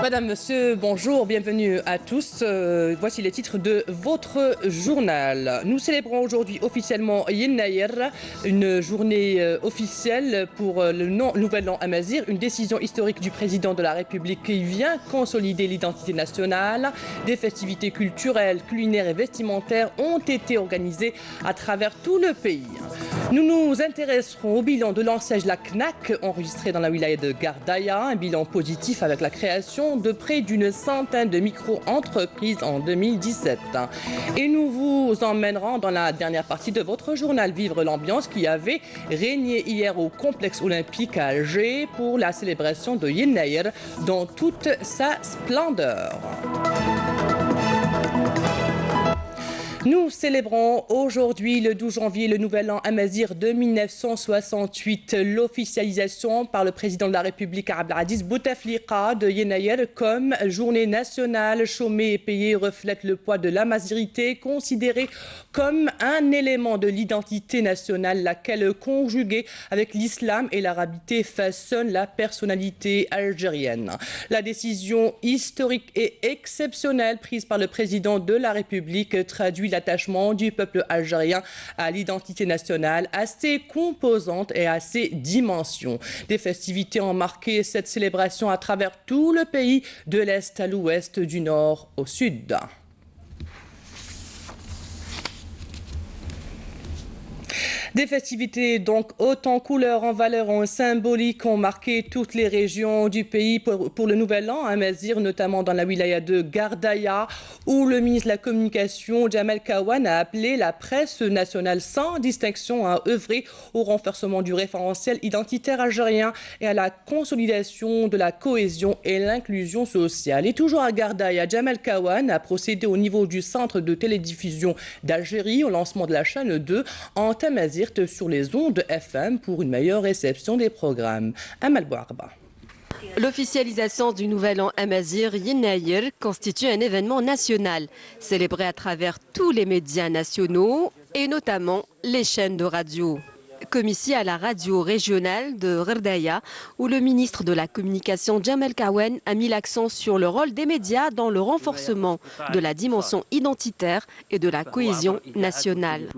Madame, Monsieur, bonjour, bienvenue à tous. Voici les titres de votre journal. Nous célébrons aujourd'hui officiellement Yen Nayr, une journée officielle pour le Nouvel An Amazigh, une décision historique du président de la République qui vient consolider l'identité nationale. Des festivités culturelles, culinaires et vestimentaires ont été organisées à travers tout le pays. Nous nous intéresserons au bilan de l'enseigne La Knack, enregistré dans la wilaya de Gardaya, un bilan positif avec la création de près d'une centaine de micro-entreprises en 2017. Et nous vous emmènerons dans la dernière partie de votre journal Vivre l'ambiance qui avait régné hier au complexe olympique à Alger pour la célébration de Yen Nayr dans toute sa splendeur. Nous célébrons aujourd'hui, le 12 janvier, le Nouvel An Amazigh de 1968, l'officialisation par le président de la République Abdelaziz Bouteflika de Yen Nayr comme journée nationale. Chômée et payée reflète le poids de l'amazirité, considérée comme un élément de l'identité nationale, laquelle, conjuguée avec l'islam et l'arabité, façonne la personnalité algérienne. La décision historique et exceptionnelle prise par le président de la République traduit l'attachement du peuple algérien à l'identité nationale, à ses composantes et à ses dimensions. Des festivités ont marqué cette célébration à travers tout le pays, de l'Est à l'Ouest, du Nord au Sud. Des festivités donc hautes en couleurs, en valeurs, en symbolique ont marqué toutes les régions du pays pour le Nouvel An Amazigh, notamment dans la wilaya de Gardaya, où le ministre de la Communication, Jamel Kawan, a appelé la presse nationale sans distinction à œuvrer au renforcement du référentiel identitaire algérien et à la consolidation de la cohésion et l'inclusion sociale. Et toujours à Gardaya, Jamel Kawan a procédé au niveau du centre de télédiffusion d'Algérie au lancement de la chaîne 2 en Amazigh sur les ondes FM pour une meilleure réception des programmes. Amal Bouarba. L'officialisation du Nouvel An Amazigh Yen Nayr constitue un événement national, célébré à travers tous les médias nationaux et notamment les chaînes de radio. Comme ici à la radio régionale de Gardaya, où le ministre de la Communication Jamel Kawan a mis l'accent sur le rôle des médias dans le renforcement de la dimension identitaire et de la cohésion nationale.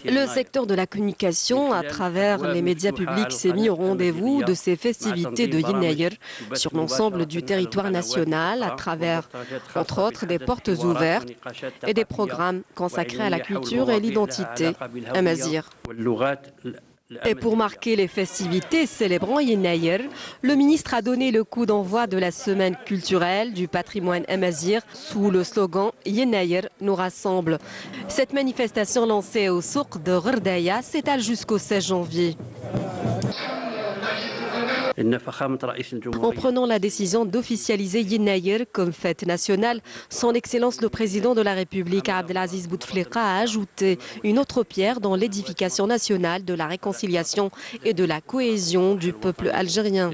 Le secteur de la communication, à travers les médias publics, s'est mis au rendez-vous de ces festivités de Yen Nayr sur l'ensemble du territoire national, à travers, entre autres, des portes ouvertes et des programmes consacrés à la culture et l'identité amazigh. Et pour marquer les festivités célébrant Yen Nayr, le ministre a donné le coup d'envoi de la semaine culturelle du patrimoine amazigh sous le slogan Yen Nayr nous rassemble. Cette manifestation lancée au souk de Gardaya s'étale jusqu'au 16 janvier. En prenant la décision d'officialiser Yen Nayr comme fête nationale, son Excellence le Président de la République Abdelaziz Bouteflika a ajouté une autre pierre dans l'édification nationale de la réconciliation et de la cohésion du peuple algérien.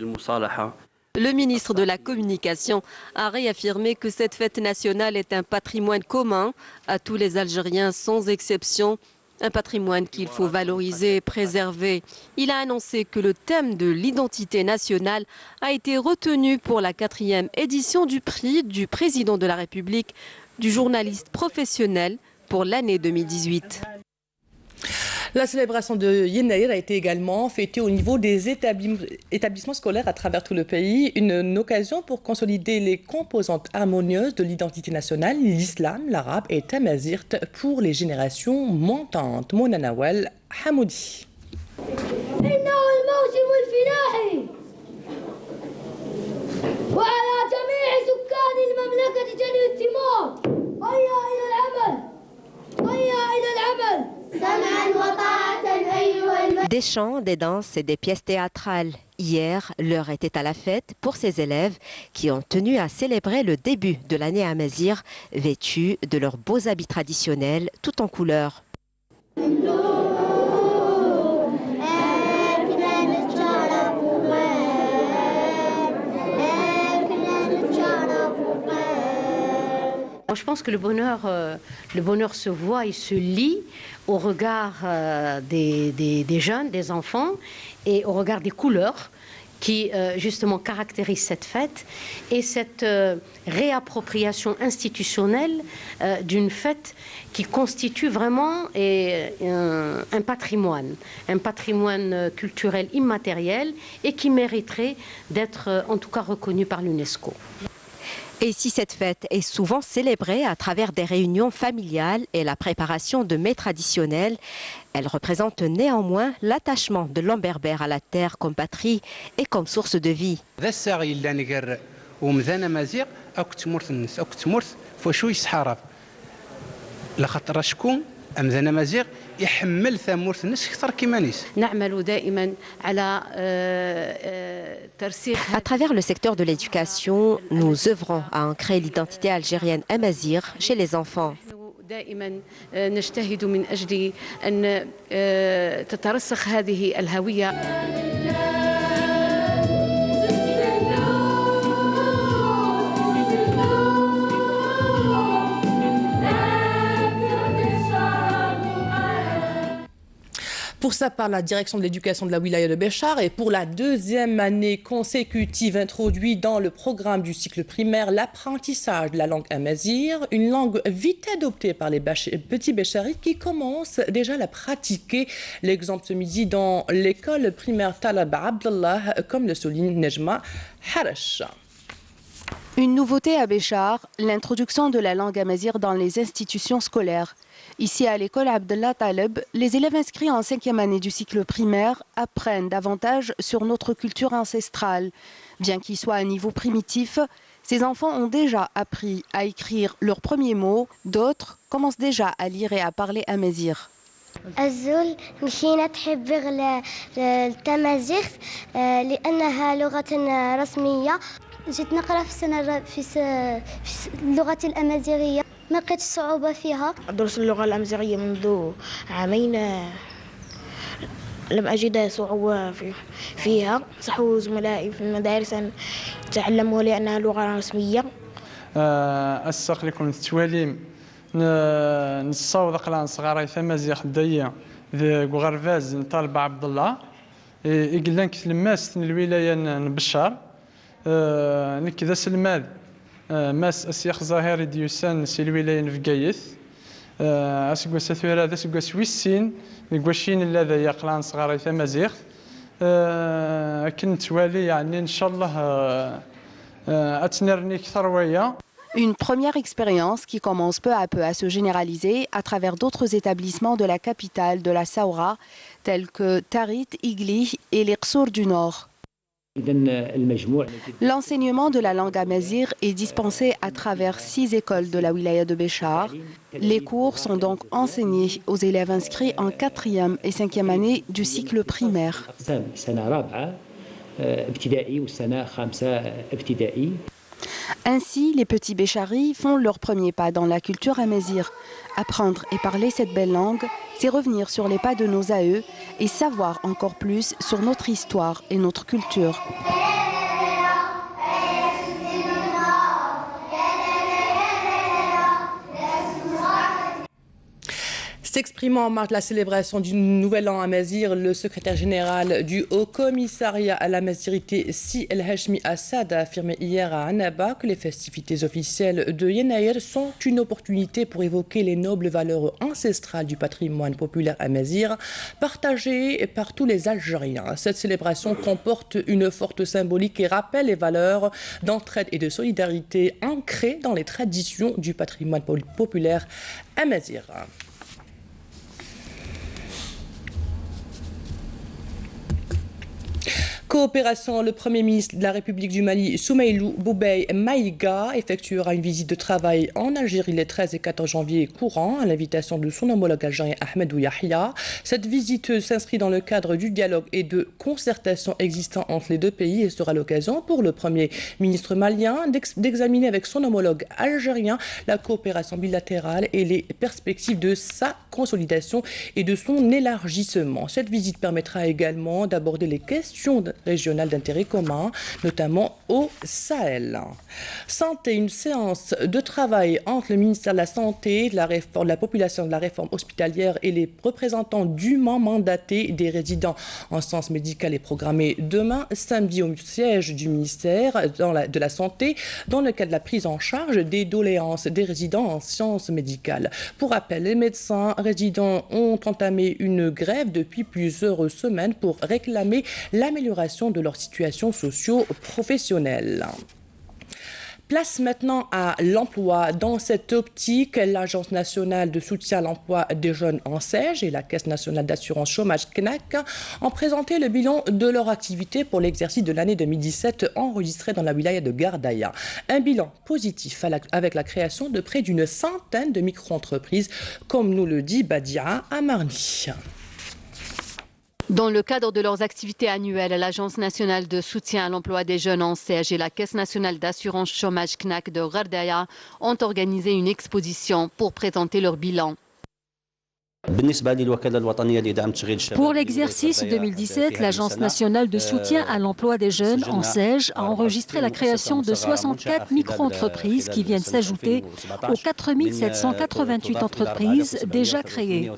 Le ministre de la Communication a réaffirmé que cette fête nationale est un patrimoine commun à tous les Algériens sans exception. Un patrimoine qu'il faut valoriser et préserver. Il a annoncé que le thème de l'identité nationale a été retenu pour la 4e édition du prix du président de la République du journaliste professionnel pour l'année 2018. La célébration de Yen Nayr a été également fêtée au niveau des établissements scolaires à travers tout le pays. Une occasion pour consolider les composantes harmonieuses de l'identité nationale, l'islam, l'arabe et amazigh pour les générations montantes. Mona Nawel Hamoudi. Des chants, des danses et des pièces théâtrales. Hier, l'heure était à la fête pour ces élèves qui ont tenu à célébrer le début de l'année amazigh, vêtus de leurs beaux habits traditionnels, tout en couleurs. Je pense que le bonheur se voit et se lit au regard des jeunes, des enfants, et au regard des couleurs qui justement caractérise cette fête et cette réappropriation institutionnelle d'une fête qui constitue vraiment un patrimoine culturel immatériel et qui mériterait d'être en tout cas reconnu par l'UNESCO. Et si cette fête est souvent célébrée à travers des réunions familiales et la préparation de mets traditionnels, elle représente néanmoins l'attachement de l'homme berbère à la terre comme patrie et comme source de vie. À travers le secteur de l'éducation, nous œuvrons à ancrer l'identité algérienne amazigh chez les enfants. دائما نجتهد من أجل أن تترسخ هذه الهوية. Pour sa part, la direction de l'éducation de la wilaya de Béchar est pour la deuxième année consécutive introduit dans le programme du cycle primaire l'apprentissage de la langue amazigh, une langue vite adoptée par les petits bécharites qui commencent déjà à la pratiquer. L'exemple ce midi dans l'école primaire Talaba Abdallah, comme le souligne Nejma Harash. Une nouveauté à Béchar, l'introduction de la langue amazigh dans les institutions scolaires. Ici, à l'école Abdallah Taleb, les élèves inscrits en 5e année du cycle primaire apprennent davantage sur notre culture ancestrale. Bien qu'ils soient à un niveau primitif, ces enfants ont déjà appris à écrire leurs premiers mots. D'autres commencent déjà à lire et à parler amazigh. الزول مشينا تحبغ التمازيغ لأنها لغة رسمية. جيت نقرأ في اللغة الأمازيغية ما لقيت صعوبة فيها. أدرس اللغة الأمازيغية منذ عامين لم أجد صعوبة فيها. صحوا زملائي في المدارس أن تعلموا لأنها لغة رسمية. أسق لكم التواليم نصاوض قلان صغاري ثمازيغ دايا ذي غرفاز طالب عبد الله يقلن كلماس الولاية نبشر نكذا سلماد ماس أسيخ ظاهري ديوسان سي الولاية نفقايث أسقوا سثورة ذا سقوا سويسين نقوشين الذي يقلان صغاري ثمازيغ كنت والي يعني إن شاء الله أتنرني كثر ويا. Une première expérience qui commence peu à peu à se généraliser à travers d'autres établissements de la capitale de la Saoura, tels que Tarit, Igli et les Qsour du Nord. L'enseignement de la langue amazigh est dispensé à travers 6 écoles de la wilaya de Béchar. Les cours sont donc enseignés aux élèves inscrits en 4e et 5e année du cycle primaire. Ainsi, les petits bécharis font leur premier pas dans la culture amazigh. Apprendre et parler cette belle langue, c'est revenir sur les pas de nos aïeux et savoir encore plus sur notre histoire et notre culture. S'exprimant en marge de la célébration du Nouvel An amazigh, le secrétaire général du Haut Commissariat à l'amazirité Si El Hashmi Assad a affirmé hier à Annaba que les festivités officielles de Yennayer sont une opportunité pour évoquer les nobles valeurs ancestrales du patrimoine populaire amazigh partagées par tous les Algériens. Cette célébration comporte une forte symbolique et rappelle les valeurs d'entraide et de solidarité ancrées dans les traditions du patrimoine populaire amazigh. Coopération, le Premier ministre de la République du Mali, Soumeylou Boubey Maïga, effectuera une visite de travail en Algérie les 13 et 14 janvier courant à l'invitation de son homologue algérien Ahmedou Yahya. Cette visite s'inscrit dans le cadre du dialogue et de concertation existant entre les deux pays et sera l'occasion pour le Premier ministre malien d'examiner avec son homologue algérien la coopération bilatérale et les perspectives de sa consolidation et de son élargissement. Cette visite permettra également d'aborder les questions régionales d'intérêt commun, notamment au Sahel. Santé, une séance de travail entre le ministère de la Santé, de la population, de la réforme hospitalière et les représentants dûment mandatés des résidents en sciences médicales est programmée demain, samedi, au siège du ministère de la Santé, dans le cadre de la prise en charge des doléances des résidents en sciences médicales. Pour rappel, les médecins résidents ont entamé une grève depuis plusieurs semaines pour réclamer l'amélioration de leur situation socio-professionnelle. Place maintenant à l'emploi. Dans cette optique, l'Agence nationale de soutien à l'emploi des jeunes ANSEJ et la Caisse nationale d'assurance chômage CNAC ont présenté le bilan de leur activité pour l'exercice de l'année 2017 enregistré dans la wilaya de Gardaya. Un bilan positif avec la création de près d'une centaine de micro-entreprises, comme nous le dit Badia Amarni. Dans le cadre de leurs activités annuelles, l'Agence nationale de soutien à l'emploi des jeunes ANSEJ et la Caisse nationale d'assurance chômage CNAC de Gardaya ont organisé une exposition pour présenter leur bilan. Pour l'exercice 2017, l'Agence nationale de soutien à l'emploi des jeunes, ANSEJ, a enregistré la création de 64 micro-entreprises qui viennent s'ajouter aux 4 788 entreprises déjà créées.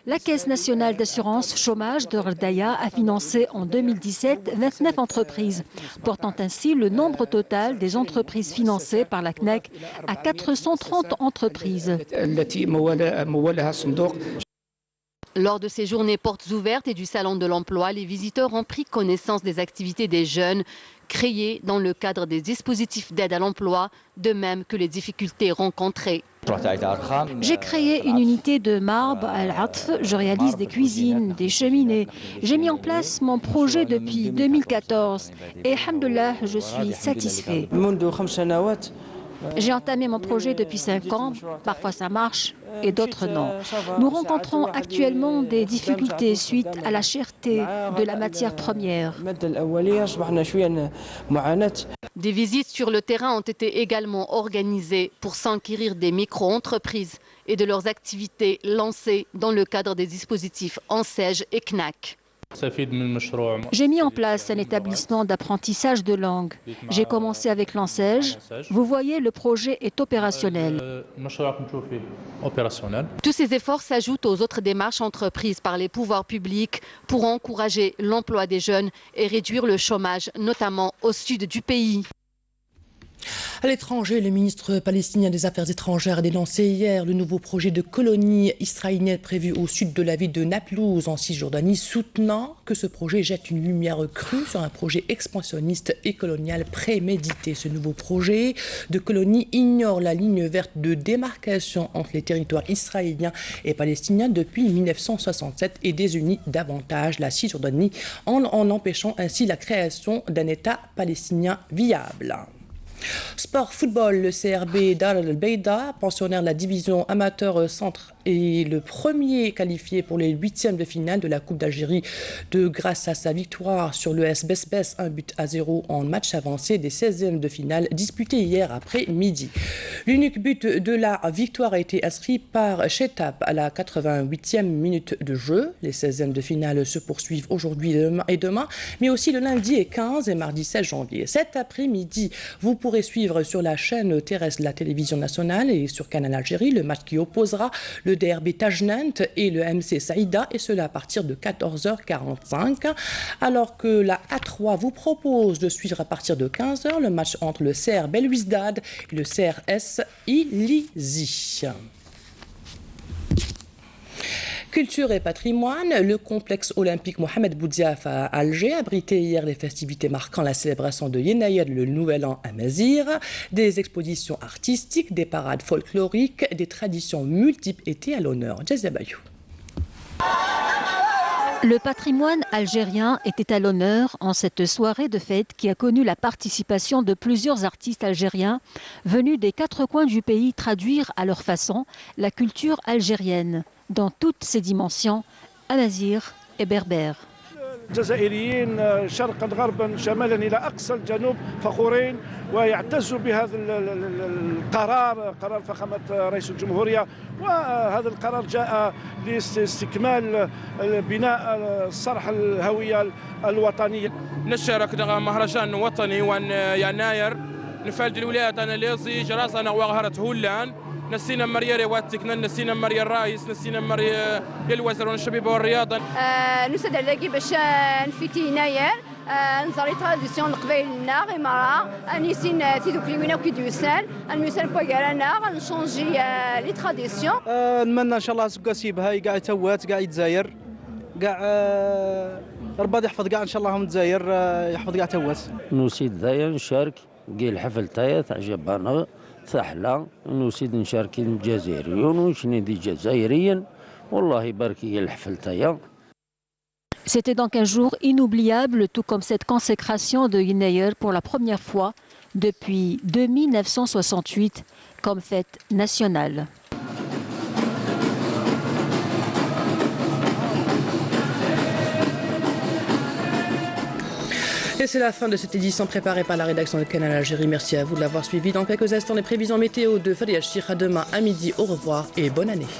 La Caisse nationale d'assurance chômage de Gardaya a financé en 2017 29 entreprises, portant ainsi le nombre total des entreprises financées par la CNAC à 430 entreprises. Lors de ces journées portes ouvertes et du salon de l'emploi, les visiteurs ont pris connaissance des activités des jeunes créées dans le cadre des dispositifs d'aide à l'emploi, de même que les difficultés rencontrées. J'ai créé une unité de marbre à Al-Atf, je réalise des cuisines, des cheminées. J'ai mis en place mon projet depuis 2014 et, alhamdoulilah, je suis satisfait. J'ai entamé mon projet depuis 5 ans, parfois ça marche et d'autres non. Nous rencontrons actuellement des difficultés suite à la cherté de la matière première. Des visites sur le terrain ont été également organisées pour s'enquérir des micro-entreprises et de leurs activités lancées dans le cadre des dispositifs ANSEJ et CNAC. J'ai mis en place un établissement d'apprentissage de langue. J'ai commencé avec l'ANSEJ. Vous voyez, le projet est opérationnel. Tous ces efforts s'ajoutent aux autres démarches entreprises par les pouvoirs publics pour encourager l'emploi des jeunes et réduire le chômage, notamment au sud du pays. À l'étranger, le ministre palestinien des Affaires étrangères a dénoncé hier le nouveau projet de colonie israélienne prévu au sud de la ville de Naplouse en Cisjordanie, soutenant que ce projet jette une lumière crue sur un projet expansionniste et colonial prémédité. Ce nouveau projet de colonie ignore la ligne verte de démarcation entre les territoires israéliens et palestiniens depuis 1967 et désunit davantage la Cisjordanie en empêchant ainsi la création d'un État palestinien viable. Sport football, le CRB Dar el-Beida, pensionnaire de la division amateur centre, est le premier qualifié pour les 8e de finale de la Coupe d'Algérie grâce à sa victoire sur le l'ES Bespes 1-0 en match avancé des 16e de finale disputé hier après-midi. L'unique but de la victoire a été inscrit par Chetap à la 88e minute de jeu. Les 16e de finale se poursuivent aujourd'hui et demain, mais aussi le lundi et 15 et mardi 16 janvier. Cet après-midi, vous pourrez suivre sur la chaîne terrestre de la télévision nationale et sur Canal Algérie le match qui opposera le DRB Tajnant et le MC Saïda, et cela à partir de 14h45, alors que la A3 vous propose de suivre à partir de 15h le match entre le CR Belouizdad et le CRS Ilizi. Culture et patrimoine, le complexe olympique Mohamed Boudiaf à Alger abritait hier les festivités marquant la célébration de Yenayed, le nouvel an à Mazir. Des expositions artistiques, des parades folkloriques, des traditions multiples étaient à l'honneur. Jazabayou. Le patrimoine algérien était à l'honneur en cette soirée de fête qui a connu la participation de plusieurs artistes algériens venus des 4 coins du pays traduire à leur façon la culture algérienne dans toutes ses dimensions, amazigh et berbère. الجزائريين شرقا غربا شمالا إلى أقصى الجنوب فخورين ويعتزوا بهذا القرار، قرار فخامة رئيس الجمهورية. وهذا القرار جاء لاستكمال بناء صرح الهوية الوطنية. نشارك مهرجان وطني وان يناير نفالد الولايات انا ليزي جراسنا وغهرت هولان نسينا مريا واتكنا نسينا مريا الرئيس نسينا مريا الوزير الشباب والرياضه. نسد على باش نفيتي يناير نزاري تراديسيون قبايلنا غير مرة نيسين تيدوك ليوينا وكيديوسان الميسان بوغارانا غنشونجي لي تراديسيون. نتمنى ان شاء الله سكا سيبها كاع توات كاع يتزاير كاع ربي يحفظ كاع ان شاء الله هم تزاير يحفظ كاع توات. نسيد ذايا نشارك كي الحفل تايا تاع جبانا ثحله نسيد نشارك الجزائريون ونشني جزائريا والله يبارك الحفل تايا. C'était donc un jour inoubliable, tout comme cette consécration de Yenayer pour la première fois depuis 1968 comme fête nationale. Et c'est la fin de cette édition préparée par la rédaction de Canal Algérie. Merci à vous de l'avoir suivi. Dans quelques instants, les prévisions météo de Farid Chir. À demain à midi. Au revoir et bonne année.